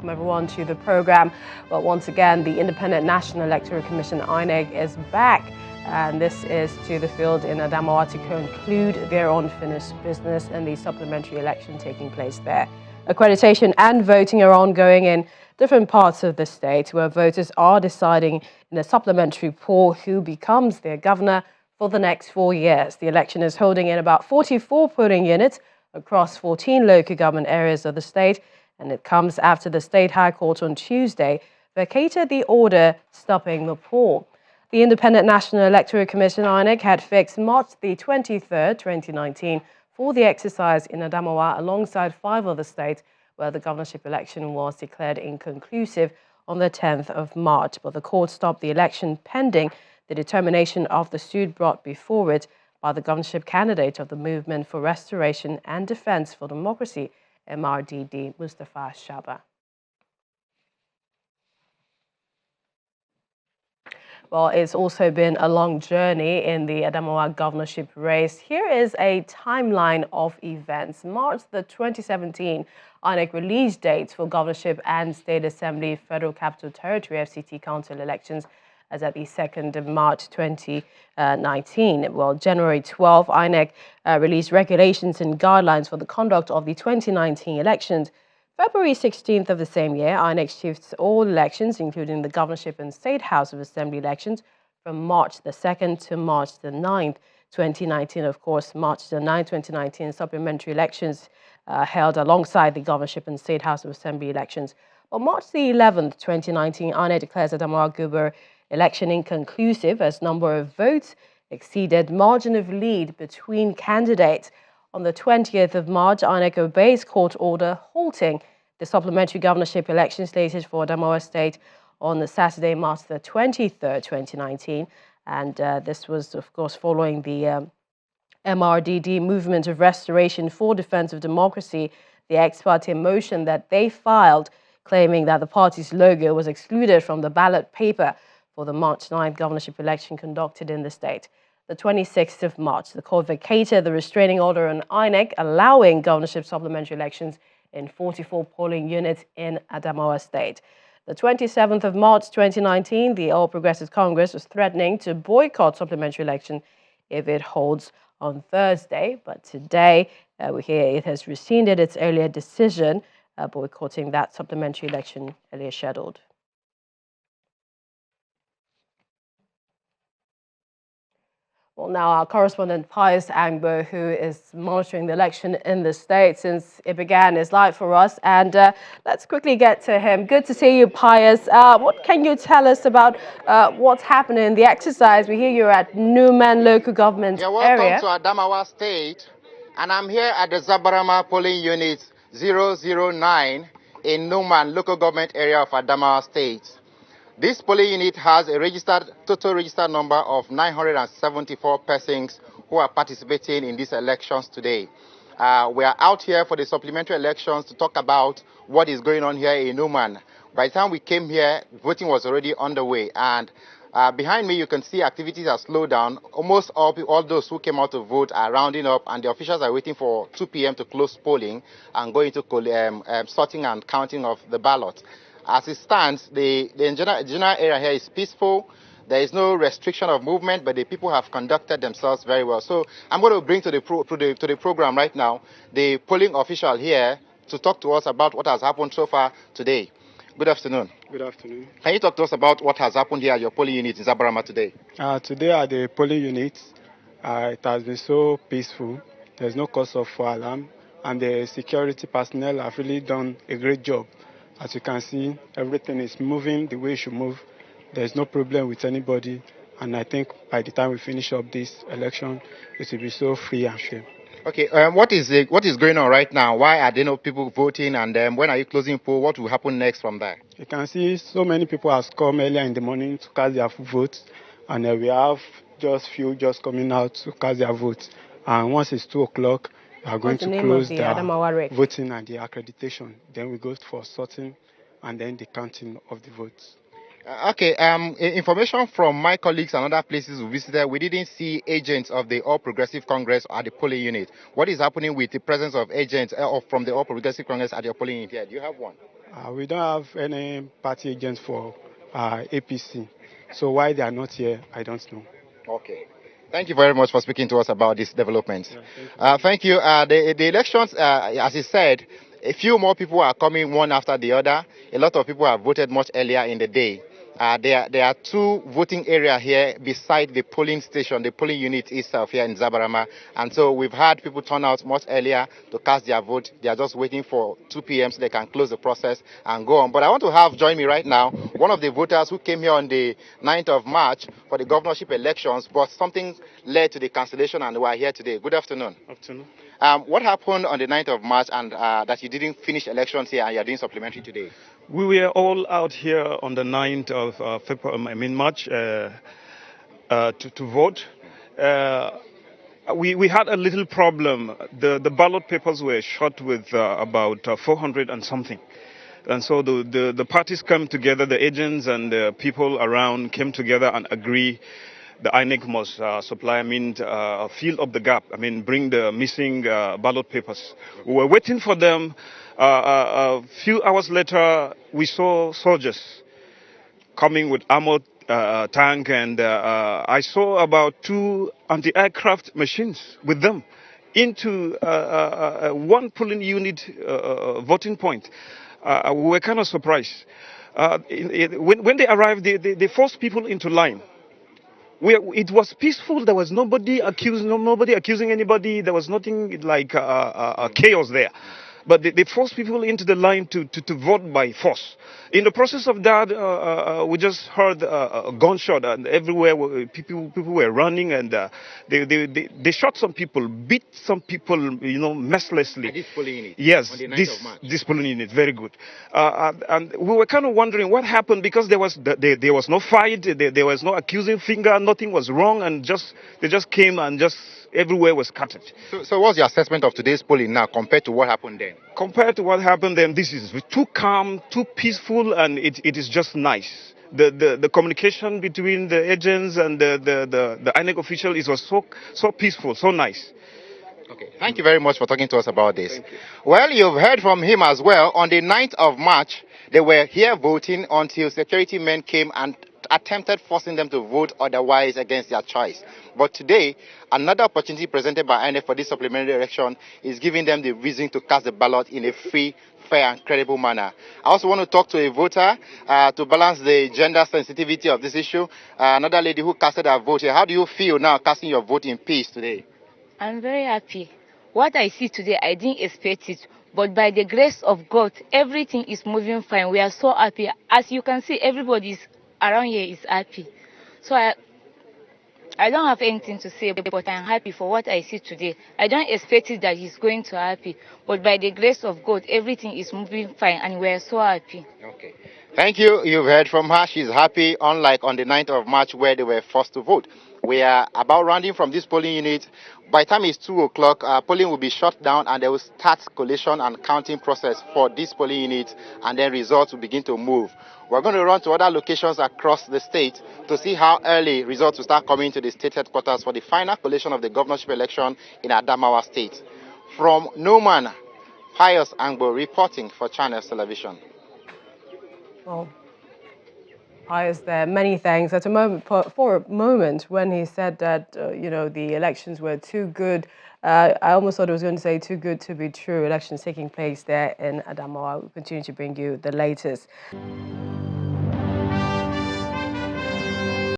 welcome everyone to the program. Well, once again, the Independent National Electoral Commission, INEC, is back. And this is to the field in Adamawa to conclude their unfinished business in the supplementary election taking place there. Accreditation and voting are ongoing in different parts of the state, where voters are deciding in a supplementary poll who becomes their governor for the next 4 years. The election is holding in about 44 polling units across 14 local government areas of the state, and it comes after the State High Court on Tuesday vacated the order stopping the poll. The Independent National Electoral Commission, INEC, had fixed March the 23rd, 2019, for the exercise in Adamawa alongside 5 other states where the governorship election was declared inconclusive on the 10th of March. But the court stopped the election pending the determination of the suit brought before it by the governorship candidate of the Movement for Restoration and Defense for Democracy, MRDD, Mustafa Shaba. Well, it's also been a long journey in the Adamawa governorship race. Here is a timeline of events. March the 2017, INEC released dates for governorship and state assembly Federal Capital Territory FCT council elections as at the 2nd of March 2019. Well, January 12, INEC released regulations and guidelines for the conduct of the 2019 elections. February 16th of the same year, INEC shifts all elections, including the governorship and state house of assembly elections, from March the 2nd to March the 9th, 2019. Of course, March the 9th, 2019, supplementary elections held alongside the governorship and state house of assembly elections. On March the 11th, 2019, INEC declares Adamawa Guber election inconclusive as number of votes exceeded margin of lead between candidates. On the 20th of March, INEC obeys court order halting the supplementary governorship election slated for Adamawa State on the Saturday, March the 23rd, 2019. And this was, of course, following the MRDD Movement of Restoration for Defense of Democracy, the ex-parte motion that they filed, claiming that the party's logo was excluded from the ballot paper for the March 9th governorship election conducted in the state. The 26th of March, the court vacated the restraining order on INEC, allowing governorship supplementary elections in 44 polling units in Adamawa State. The 27th of March 2019, the All Progressives Congress was threatening to boycott supplementary election if it holds on Thursday. But today, we hear it has rescinded its earlier decision boycotting that supplementary election earlier scheduled. Well, now our correspondent Pius Angbo, who is monitoring the election in the state since it began, is live for us. And let's quickly get to him. Good to see you, Pius. What can you tell us about what's happening in the exercise? We hear you're at Newman local government area. Welcome to Adamawa State. And I'm here at the Zabarama polling unit 009 in Newman local government area of Adamawa State. This polling unit has a total registered number of 974 persons who are participating in these elections today. We are out here for the supplementary elections to talk about what is going on here in Newman. By the time we came here, voting was already underway, and behind me you can see activities are slowed down. Almost all those who came out to vote are rounding up, and the officials are waiting for 2 p.m. to close polling and go into sorting and counting of the ballot. As it stands, the general area here is peaceful. There is no restriction of movement, but the people have conducted themselves very well. So I'm going to bring to the program right now the polling official here to talk to us about what has happened so far today. Good afternoon. Good afternoon. Can you talk to us about what has happened here at your polling unit in Zabarama today? Today at the polling unit, it has been so peaceful. There's no cause of alarm, and the security personnel have really done a great job. As you can see, everything is moving the way it should move. There's no problem with anybody, and I think by the time we finish up this election, it will be so free and fair. Okay, what is going on right now? Why are there no people voting, and when are you closing poll? What will happen next from there? You can see so many people have come earlier in the morning to cast their votes, and we have just few just coming out to cast their votes. And once it's 2 o'clock, we are going to close the voting and the accreditation. Then we go for sorting and then the counting of the votes. Okay, information from my colleagues and other places we visited, we didn't see agents of the All Progressive Congress at the polling unit. What is happening with the presence of agents from the All Progressive Congress at your polling unit here? Do you have one? We don't have any party agents for APC. So why they are not here, I don't know. Okay. Thank you very much for speaking to us about this development. Yeah, Thank you. The elections, as you said, a few more people are coming one after the other. A lot of people have voted much earlier in the day. There are two voting areas here beside the polling station, the polling unit itself here in Zabarama. And so we've had people turn out much earlier to cast their vote. They are just waiting for 2 p.m. so they can close the process and go on. But I want to have join me right now one of the voters who came here on the 9th of March for the governorship elections, but something led to the cancellation and we are here today. Good afternoon. Afternoon. What happened on the 9th of March and that you didn't finish elections here and you're doing supplementary today? We were all out here on the 9th of March to vote. We had a little problem. The ballot papers were shot with about 400 and something. And so the parties came together, the agents and the people around came together and agree the INEC must supply, fill up the gap, bring the missing ballot papers. We were waiting for them. A few hours later, we saw soldiers coming with armored tank, and I saw about 2 anti-aircraft machines with them into one polling unit voting point. We were kind of surprised. When they arrived, they forced people into line. It was peaceful. There was nobody accusing anybody. There was nothing like chaos there. But they forced people into the line to vote by force. In the process of that, we just heard a gunshot, and everywhere people were running, and they shot some people, beat some people, mercilessly. At this polling unit? Yes, on the 9th of March. this polling unit, very good. And we were kind of wondering what happened, because there was no fight, there was no accusing finger, nothing was wrong, and they just came and just everywhere was scattered. So what's your assessment of today's polling now compared to what happened then? Compared to what happened then, this is too calm, too peaceful, and it is just nice. The communication between the agents and the INEC official was so peaceful, so nice. Okay. Thank you very much for talking to us about this. Well, you've heard from him as well. On the 9th of March, they were here voting until security men came and attempted forcing them to vote otherwise against their choice. But today, another opportunity presented by INEC for this supplementary election is giving them the reason to cast the ballot in a free, fair and credible manner. I also want to talk to a voter to balance the gender sensitivity of this issue. Another lady who casted her vote here. How do you feel now casting your vote in peace today? I'm very happy. What I see today, I didn't expect it. But by the grace of God, everything is moving fine. We are so happy. As you can see, everybody around here is happy. So I don't have anything to say, but I'm happy for what I see today. I don't expect it that he's going to happy. But by the grace of God, everything is moving fine, and we are so happy. Okay. Thank you. You've heard from her. She's happy, unlike on the 9th of March where they were forced to vote. We are about rounding from this polling unit. By the time it's 2 o'clock, polling will be shut down and they will start collation and counting process for this polling unit, and then results will begin to move. We're going to run to other locations across the state to see how early results will start coming to the state headquarters for the final collation of the governorship election in Adamawa State. From Numan, Pius Angbo reporting for Channels Television. Well, Pius there, many thanks. At a moment, for a moment, when he said that, the elections were too good, I almost thought it was going to say too good to be true. Elections taking place there in Adamawa. We'll continue to bring you the latest.